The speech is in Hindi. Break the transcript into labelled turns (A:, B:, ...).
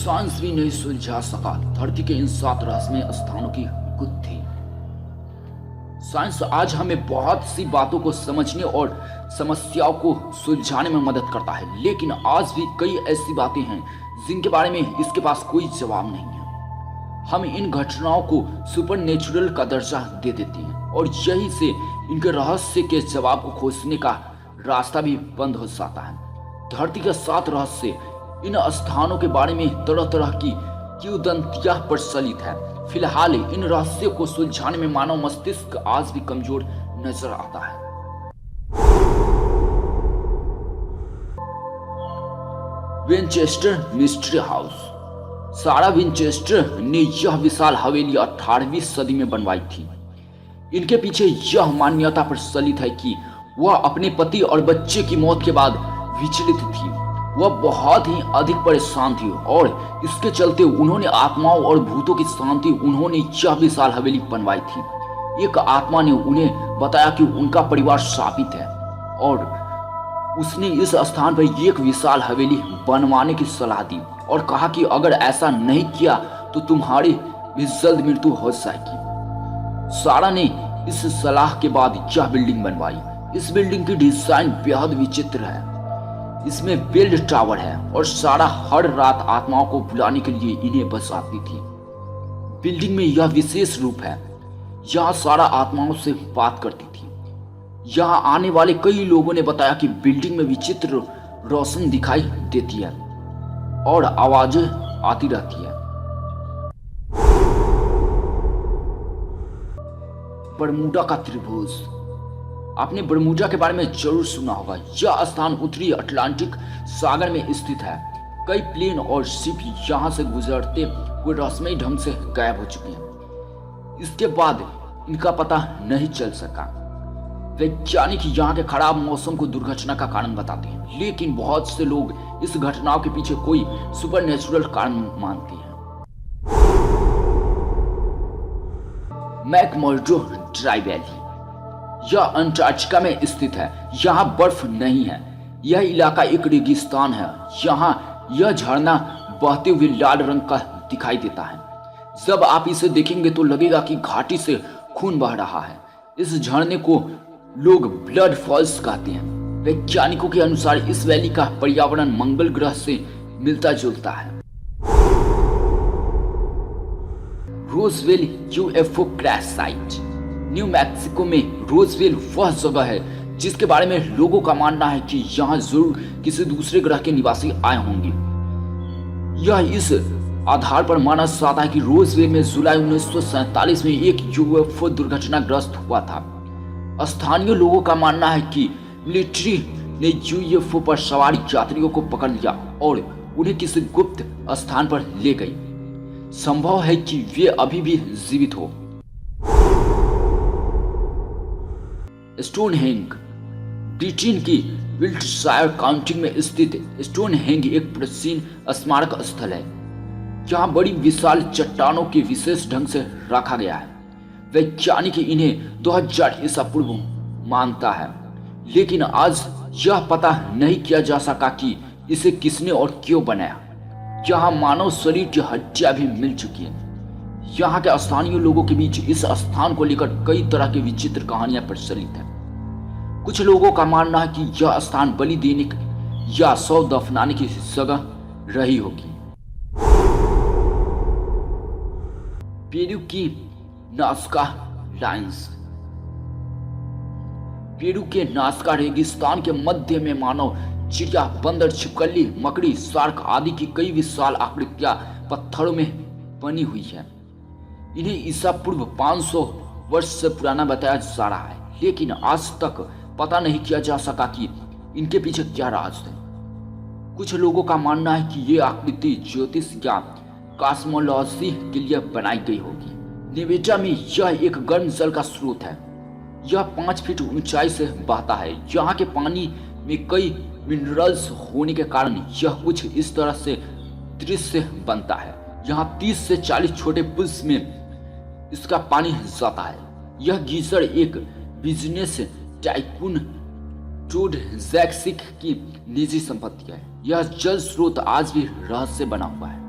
A: साइंस भी नहीं सुलझा सका धरती के इन 7 रहस्यमय स्थानों की गुत्थी। साइंस आज हमें बहुत सी बातों को समझने और समस्याओं को सुलझाने में मदद करता है, लेकिन आज भी कई ऐसी बातें हैं जिनके बारे में इसके पास कोई जवाब नहीं है। हम इन घटनाओं को सुपरनेचुरल का दर्जा दे देते हैं और यही से इनके रहस्य के जवाब को खोजने का रास्ता भी बंद हो जाता है। धरती के 7 रहस्य, इन स्थानों के बारे में तरह तरह की किंवदंतियां प्रचलित है। फिलहाल इन रहस्यों को सुलझाने में मानव मस्तिष्क आज भी कमजोर नजर आता है। Winchester mystery house. सारा विंचेस्टर ने यह विशाल हवेली 18वीं सदी में बनवाई थी। इनके पीछे यह मान्यता प्रचलित है कि वह अपने पति और बच्चे की मौत के बाद विचलित थी। वह बहुत ही अधिक परेशान थी और इसके चलते उन्होंने आत्माओं और भूतों की शांति उन्होंने यह विशाल हवेली बनवाई थी। एक आत्मा ने उन्हें बताया कि उनका परिवार शापित है और उसने इस स्थान पर एक विशाल हवेली बनवाने की सलाह दी और कहा कि अगर ऐसा नहीं किया तो तुम्हारी भी जल्द मृत्यु हो जाएगी। सारा ने इस सलाह के बाद यह बिल्डिंग बनवाई। इस बिल्डिंग की डिजाइन बेहद विचित्र है। इसमें बेल टावर है और सारा हर रात आत्माओं को बुलाने के लिए इन्हें बचाती थी। बिल्डिंग में यह विशेष रूप है, यहाँ सारा आत्माओं से बात करती थी। यहाँ आने वाले कई लोगों ने बताया कि बिल्डिंग में विचित्र रोशनी दिखाई देती है और आवाजें आती रहती है। बरमूडा का त्रिभुज। आपने बरमूडा के बारे में जरूर सुना होगा। यह स्थान उत्तरी अटलांटिक सागर में स्थित है। कई प्लेन और शिप यहाँ से गुजरते हुए रहस्यमय ढंग से गायब हो चुके हैं। इसके बाद इनका पता नहीं चल सका। वैज्ञानिक यहाँ के खराब मौसम को दुर्घटना का कारण बताते हैं, लेकिन बहुत से लोग इस घटनाओं के पीछे कोई सुपरनेचुरल कारण मानते हैं। मैकमर्डो ड्राई वैली। यह अंटार्कटिका में स्थित है। यहाँ बर्फ नहीं है। यह इलाका एक रेगिस्तान है। यहाँ यह झरना बहते हुए लाल रंग का दिखाई देता है। जब आप इसे देखेंगे तो लगेगा कि घाटी से खून बह रहा है। इस झरने को लोग ब्लड फॉल्स कहते हैं। वैज्ञानिकों के अनुसार इस वैली का पर्यावरण मंगल ग्रह से मिलता जुलता है। Roswell UFO crash site. New Mexico में रोजवेल वह जगह है जिसके बारे में लोगों का मानना है कि यहाँ जरूर किसी दूसरे ग्रह के निवासी आए होंगे। यह इस आधार पर माना जाता है कि रोजवेल में जुलाई 1947 में एक यूएफओ दुर्घटनाग्रस्त हुआ था। स्थानीय लोगों का मानना है कि मिलिट्री ने यूएफओ पर सवार यात्रियों को पकड़ लिया और उन्हें किसी गुप्त स्थान पर ले गई। संभव है कि वे अभी भी जीवित हो। स्टोनहेंज। ब्रिटेन की विल्टशायर काउंटी में स्थित स्टोनहेंज एक प्राचीन स्मारक स्थल है। यहाँ बड़ी विशाल चट्टानों के विशेष ढंग से रखा गया है। वैज्ञानिक इन्हें 2000 ईसा पूर्व मानता है, लेकिन आज यह पता नहीं किया जा सका कि इसे किसने और क्यों बनाया। यहाँ मानव शरीर की हड्डियां भी मिल चुकी है। यहाँ के स्थानीय लोगों के बीच इस स्थान को लेकर कई तरह की विचित्र कहानियां प्रचलित है। कुछ लोगों का मानना है कि यह स्थान बलि देने या शव दफनाने की जगह रही होगी। पेरू की नास्का लाइन्स। पेरू के नास्का रेगिस्तान के मध्य में मानव चिड़िया, बंदर, छिपकली, मकड़ी, शार्क आदि की कई विशाल आकृतियां पत्थरों में बनी हुई है। इन्हें ईसा पूर्व 500 वर्ष से पुराना बताया जा रहा है, लेकिन आज तक पता नहीं किया जा सका कि इनके पीछे क्या राज है। कुछ लोगों का मानना है कि ये आकृति ज्योतिष या कॉस्मोलॉजी के लिए बनाई गई होगी। नेवेटा में यह एक गर्म जल का स्रोत है। यह 5 फीट ऊंचाई से बहता है। यहाँ के पानी में कई मिनरल्स होने के कारण यह कुछ इस तरह से दृश्य बनता है। यहाँ 30 से 40 छोटे पुल्स में इसका पानी जाता है। यह गीजर एक बिजनेस टाइकून टोड जैक्सिक की निजी संपत्ति है। यह जल स्रोत आज भी रहस्य बना हुआ है।